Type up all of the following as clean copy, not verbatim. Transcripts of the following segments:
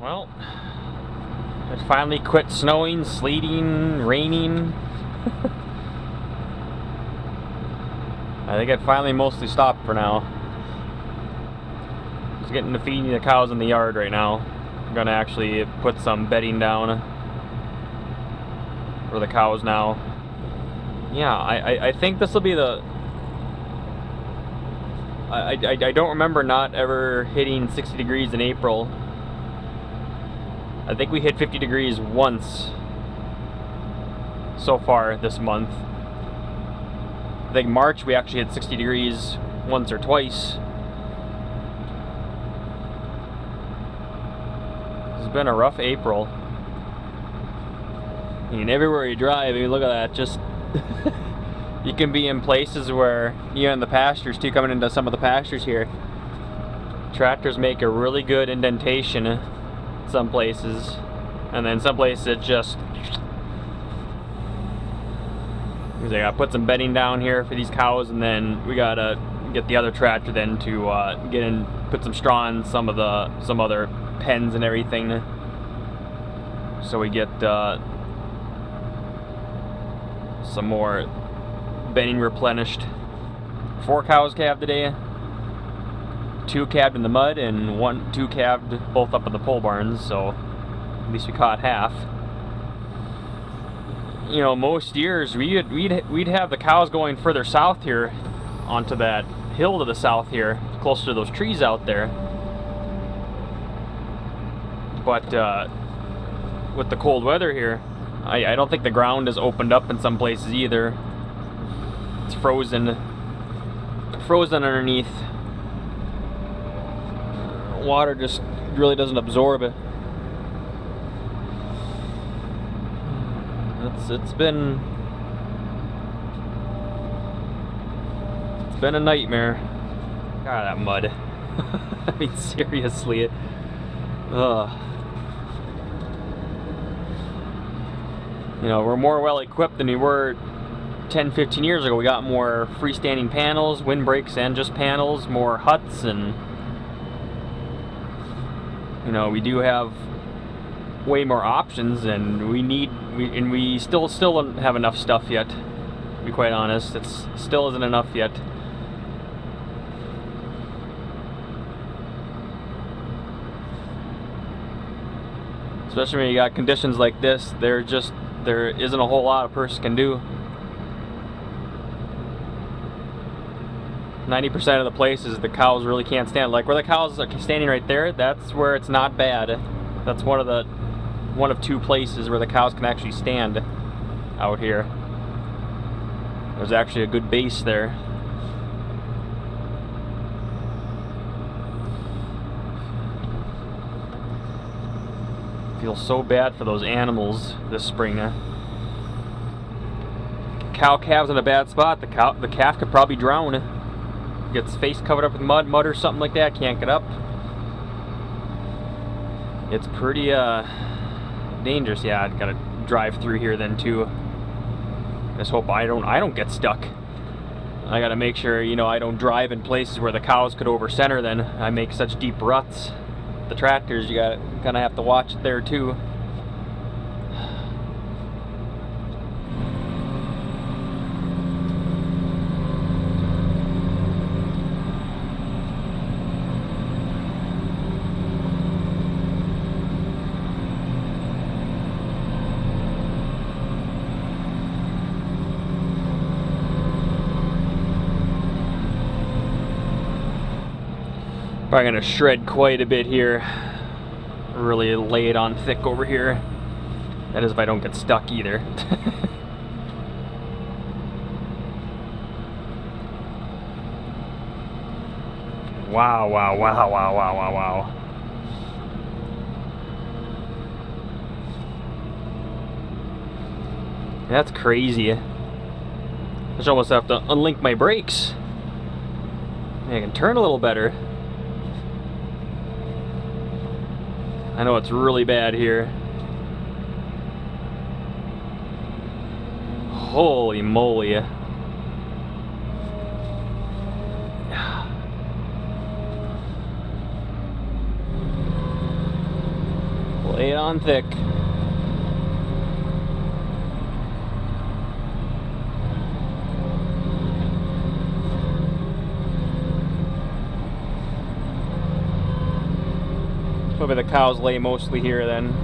Well, it finally quit snowing, sleeting, raining. I think it finally mostly stopped for now. Just getting to feeding the cows in the yard right now. I'm gonna actually put some bedding down for the cows now. Yeah, I think this will be the... I don't remember not ever hitting 60 degrees in April. I think we hit 50 degrees once so far this month. I think March we actually hit 60 degrees once or twice. It's been a rough April. I mean, everywhere you drive, I mean, look at that, just you can be in places where you're in the pastures too, coming into some of the pastures here. Tractors make a really good indentation some places, and then some places it just... I gotta put some bedding down here for these cows, and then we gotta get the other tractor then to get in, put some straw in some other pens and everything, so we get some more bedding replenished. 4 cows calved today. 2 calved in the mud and 2 calved both up in the pole barns, so at least we caught half. You know, most years we'd have the cows going further south here onto that hill to the south here, closer to those trees out there. But with the cold weather here, I don't think the ground has opened up in some places either. It's frozen underneath. Water just really doesn't absorb it. It's been a nightmare. God, that mud. I mean, seriously. Ugh. You know, we're more well equipped than we were 10-15 years ago. We got more freestanding panels, windbreaks, and just panels, more huts, and you know, we do have way more options, and we still don't have enough stuff yet, to be quite honest. It still isn't enough yet. Especially when you got conditions like this, there isn't a whole lot a person can do. 90% of the places the cows really can't stand. Like where the cows are standing right there, that's where it's not bad. That's one of 2 places where the cows can actually stand out here. There's actually a good base there. Feel so bad for those animals this spring. Cow calves in a bad spot. The calf could probably drown. Gets face covered up with mud or something like that, can't get up. It's pretty dangerous. Yeah, I've got to drive through here then too. Just hope I don't get stuck. I got to make sure, you know, I don't drive in places where the cows could over center. Then I make such deep ruts. The tractors, you kind of have to watch it there too. Probably gonna shred quite a bit here. Really lay it on thick over here. That is if I don't get stuck either. Wow, wow, wow, wow, wow, wow, wow. That's crazy. I just almost have to unlink my brakes. Maybe I can turn a little better. I know it's really bad here. Holy moly. Lay it on thick. Probably the cows lay mostly here then.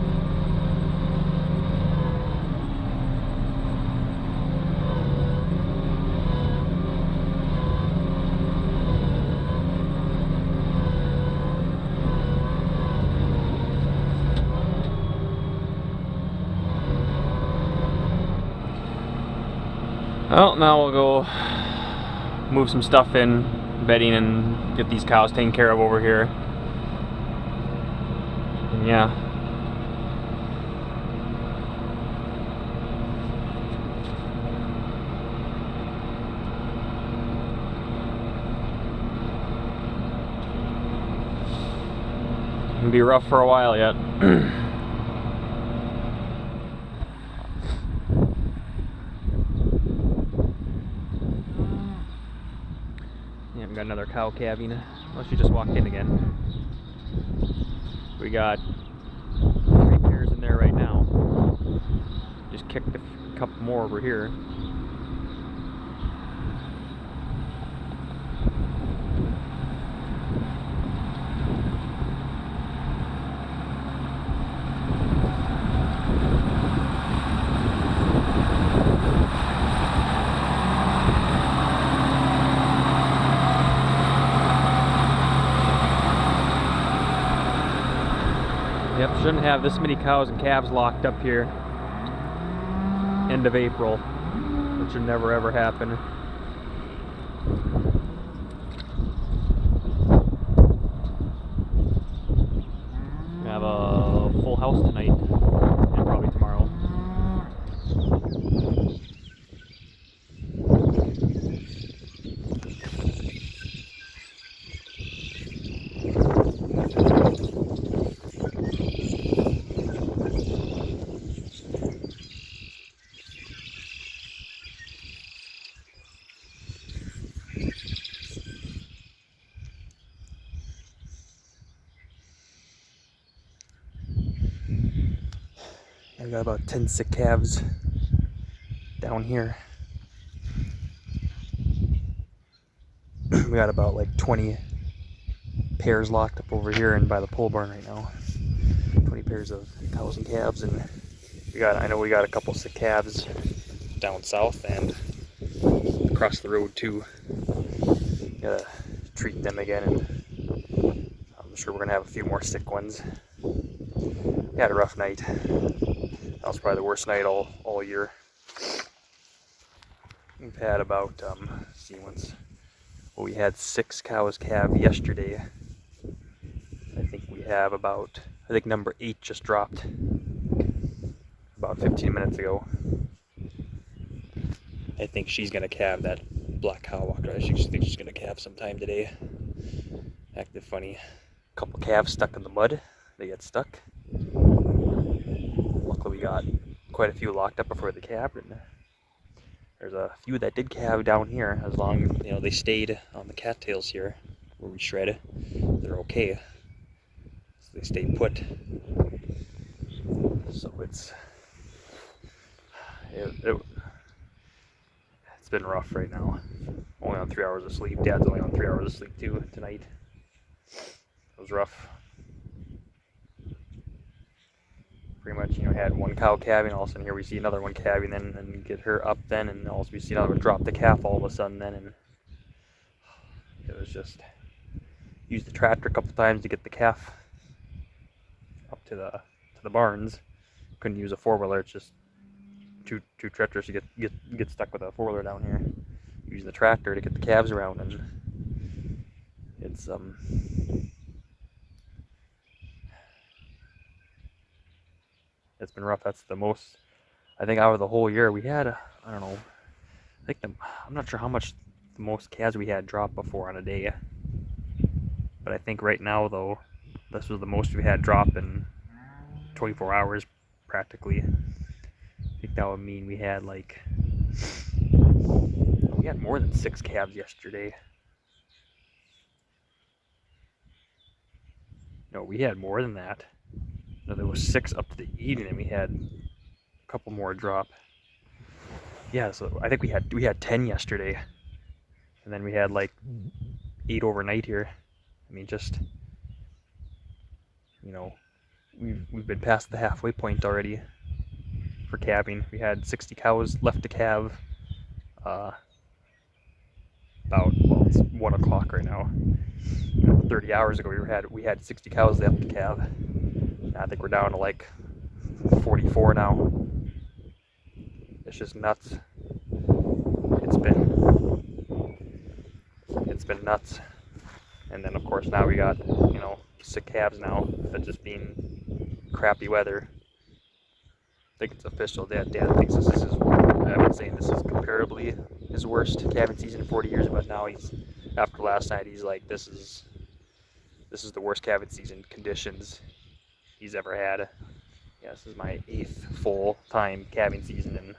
Well, now we'll go move some stuff in, bedding, and get these cows taken care of over here. And yeah. It'll be rough for a while yet. Yeah, we got another cow calving. Well, she just walked in again. We got 3 pairs in there right now. Just kicked a couple more over here. Yep, shouldn't have this many cows and calves locked up here. End of April. That should never ever happen. We have a full house tonight and probably tomorrow. I got about 10 sick calves down here. We got about like 20 pairs locked up over here and by the pole barn right now. 20 pairs of cows and calves, and I know we got a couple sick calves down south and across the road too. Gotta treat them again, and I'm sure we're gonna have a few more sick ones. We had a rough night. That was probably the worst night all year. We've had about, we had 6 cows calve yesterday. I think we have about, number 8 just dropped about 15 minutes ago. I think she's gonna calve, that black cow walker. I think she's gonna calve sometime today. Acted funny. A couple calves stuck in the mud. They get stuck. Luckily we got quite a few locked up before they calved, and there's a few that did calve down here. As long as they stayed on the cattails here where we shred, they're okay. So they stayed put. So it's been rough right now. Only on 3 hours of sleep. Dad's only on 3 hours of sleep too tonight. It was rough. Pretty much, had one cow calving, all of a sudden here we see another one calving, then and get her up then, and also we see another one drop the calf all of a sudden then, and it was just, used the tractor a couple times to get the calf up to the barns. Couldn't use a 4-wheeler. It's just two tractors to get stuck with a 4-wheeler down here. Using the tractor to get the calves around, and it's it's been rough. That's the most, I think, out of the whole year we had. I don't know. I'm not sure how much the most calves we had drop before on a day. But I think right now though, this was the most we had drop in 24 hours practically. I think that would mean we had we had more than 6 calves yesterday. No, we had more than that. No, there was 6 up to the evening, and we had a couple more drop. Yeah, so I think we had 10 yesterday, and then we had like 8 overnight here. I mean, just, you know, we've been past the halfway point already for calving. We had 60 cows left to calve. About, well, it's 1 o'clock right now. 30 hours ago we had 60 cows left to calve. And I think we're down to like 44 now. It's just nuts. It's been nuts. And then of course now we got, you know, sick calves now, that just being crappy weather. I think it's official. Dad thinks this is his, I've been saying this is comparably his worst calving season in 40 years, but now he's, after last night, he's like, this is the worst calving season conditions he's ever had. Yeah, this is my 8th full-time calving season, and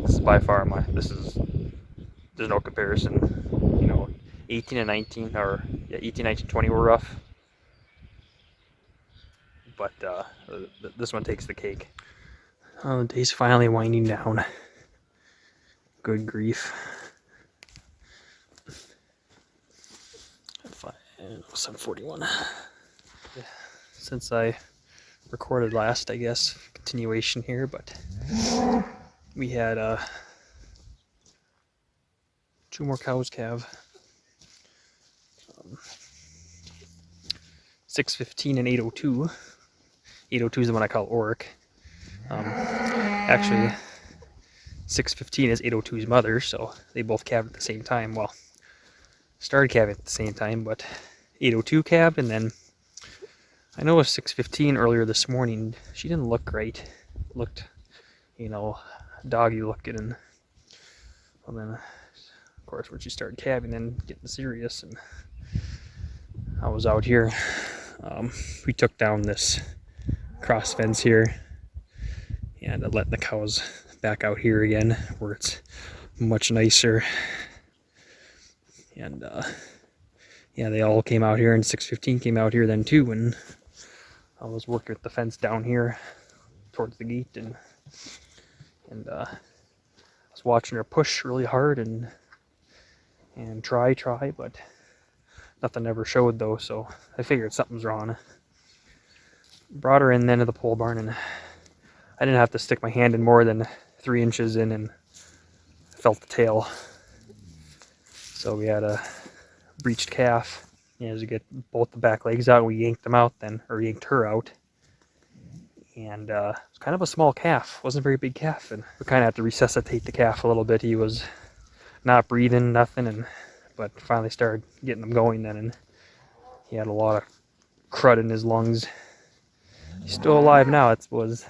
this is by far there's no comparison. You know, 18 and 19, or yeah, 18, 19, 20 were rough, but this one takes the cake. Oh, the day's finally winding down. Good grief. 7:41. Since I recorded last, I guess, continuation here, but we had 2 more cows calve. 6:15 and 8:02. 8:02 is the one I call Oric. Actually, 6:15 is 8:02's mother, so they both calved at the same time. Well, started calving at the same time, but 8:02 calved, and then I know it was 6:15 earlier this morning. She didn't look great. Looked, you know, doggy looking, and well, then of course when she started calving, then getting serious, and I was out here. We took down this cross fence here and letting the cows back out here again where it's much nicer. And yeah, they all came out here, and 6:15 came out here then too, and I was working with the fence down here towards the gate, and I was watching her push really hard and try, but nothing ever showed though, so I figured something's wrong. Brought her in then to the pole barn, and I didn't have to stick my hand in more than 3 inches in, and felt the tail. So we had a breached calf. As you get both the back legs out, we yanked them out then, or yanked her out. And it's kind of a small calf, wasn't a very big calf, and we kind of had to resuscitate the calf a little bit. He was not breathing, nothing, but finally started getting them going then, and he had a lot of crud in his lungs. He's still alive now. It was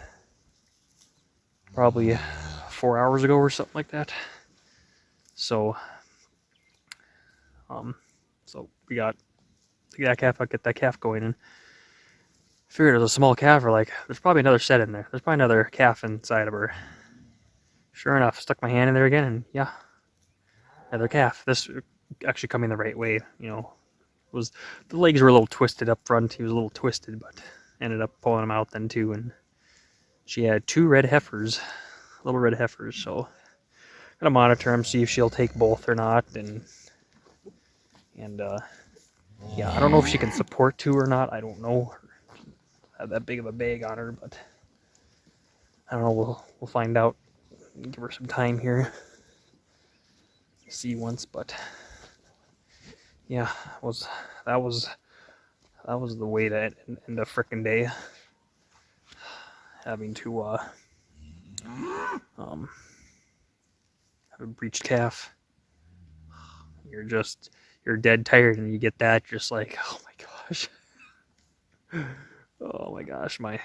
probably 4 hours ago or something like that. So we got that calf out, get that calf going, and figured it was a small calf. Or like, there's probably another set in there. There's probably another calf inside of her. Sure enough, stuck my hand in there again, and yeah, another calf. This actually coming the right way, you know. Was the legs were a little twisted up front. He was a little twisted, but ended up pulling him out then too. And she had 2 red heifers, little red heifers. So gotta monitor them, see if she'll take both or not, and yeah, I don't know if she can support 2 or not. I don't know. Have that big of a bag on her, but I don't know. We'll find out. Give her some time here. See once, but yeah, that was the way to end the frickin' day. Having to have a breached calf. You're dead tired, and you get that, just like, oh my gosh. Oh my gosh, my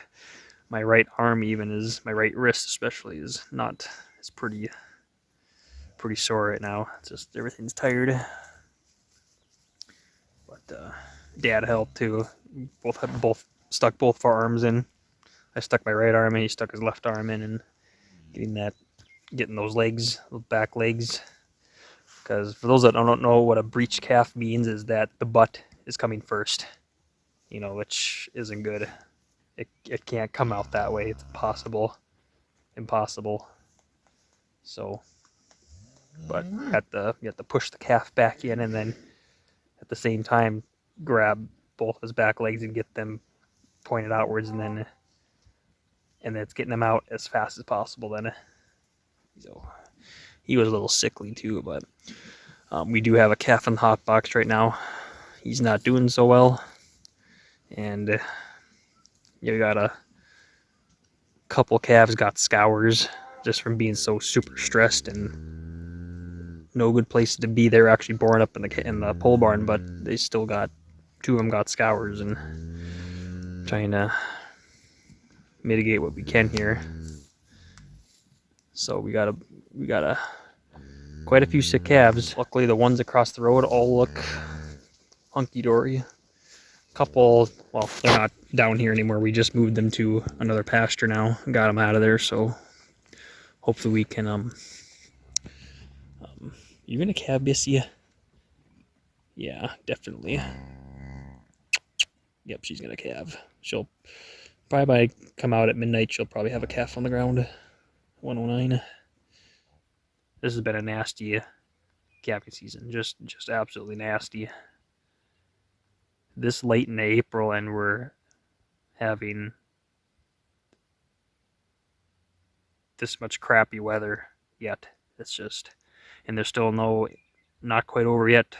right arm, even is, my right wrist especially, is pretty sore right now. It's just, everything's tired. But Dad helped too. Both stuck both of our arms in. I stuck my right arm in, he stuck his left arm in, and getting those legs, those back legs. Because for those that don't know what a breech calf means, is that the butt is coming first, you know, which isn't good. it can't come out that way. It's impossible. So, but you have to push the calf back in, and then at the same time grab both of his back legs and get them pointed outwards, and then it's getting them out as fast as possible. Then, so he was a little sickly too, but we do have a calf in the hot box right now. He's not doing so well, and you got a couple calves got scours just from being so super stressed and no good place to be. They're actually born up in the pole barn, but they still got, 2 of them got scours, and trying to mitigate what we can here. So we got quite a few sick calves. Luckily the ones across the road all look hunky-dory. Couple, well, they're not down here anymore. We just moved them to another pasture now, got them out of there, so hopefully we can you're gonna calve, Bissy? Yeah, definitely. Yep, she's gonna calve. She'll probably come out at midnight. She'll probably have a calf on the ground. 109. This has been a nasty calving season, just absolutely nasty. This late in April, and we're having this much crappy weather yet. It's just, and there's still not quite over yet.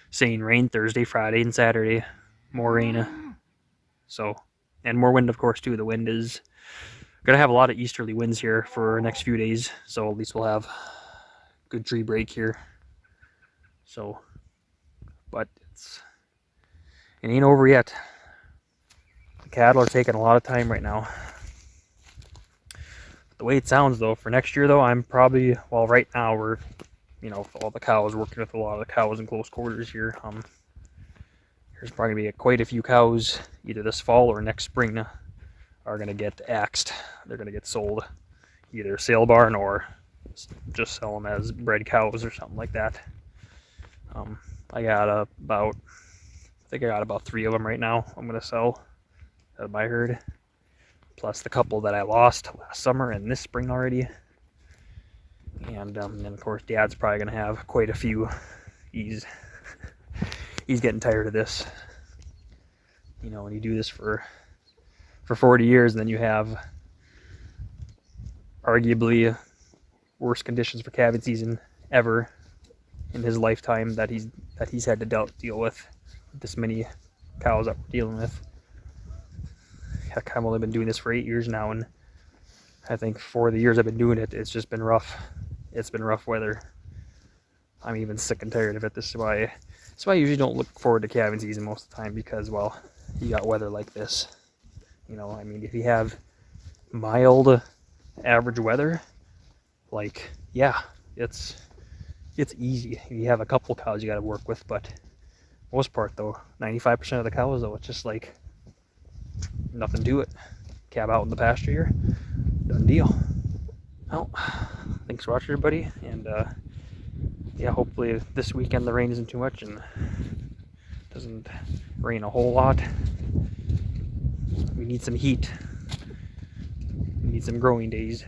Saying rain Thursday, Friday, and Saturday. More rain. So, and more wind, of course, too. The wind is gonna have a lot of easterly winds here for the next few days. So at least we'll have good tree break here. So, but it ain't over yet. The cattle are taking a lot of time right now. The way it sounds though, for next year though, I'm probably, well, right now we're, all the cows, working with a lot of the cows in close quarters here. There's probably gonna be quite a few cows either this fall or next spring are gonna get axed. They're gonna get sold, either sale barn or just sell them as bred cows or something like that. I think I got about 3 of them right now I'm gonna sell out of my herd, plus the couple that I lost last summer and this spring already. And then of course Dad's probably gonna have quite a few. He's getting tired of this. When you do this for 40 years, and then you have arguably worst conditions for calving season ever in his lifetime that he's had to deal with this many cows that we're dealing with. Heck, I've only been doing this for 8 years now, and I think for the years I've been doing it, it's just been rough. It's been rough weather. I'm even sick and tired of it. That's why I usually don't look forward to calving season most of the time, because, well, you got weather like this. I mean, if you have mild average weather, like, yeah, it's easy. You have a couple cows you got to work with, but most part though, 95% of the cows though, it's just like nothing to it. Calve out in the pasture here, done deal. Well, thanks for watching, everybody, and yeah, hopefully this weekend the rain isn't too much and doesn't rain a whole lot. We need some heat. We need some growing days.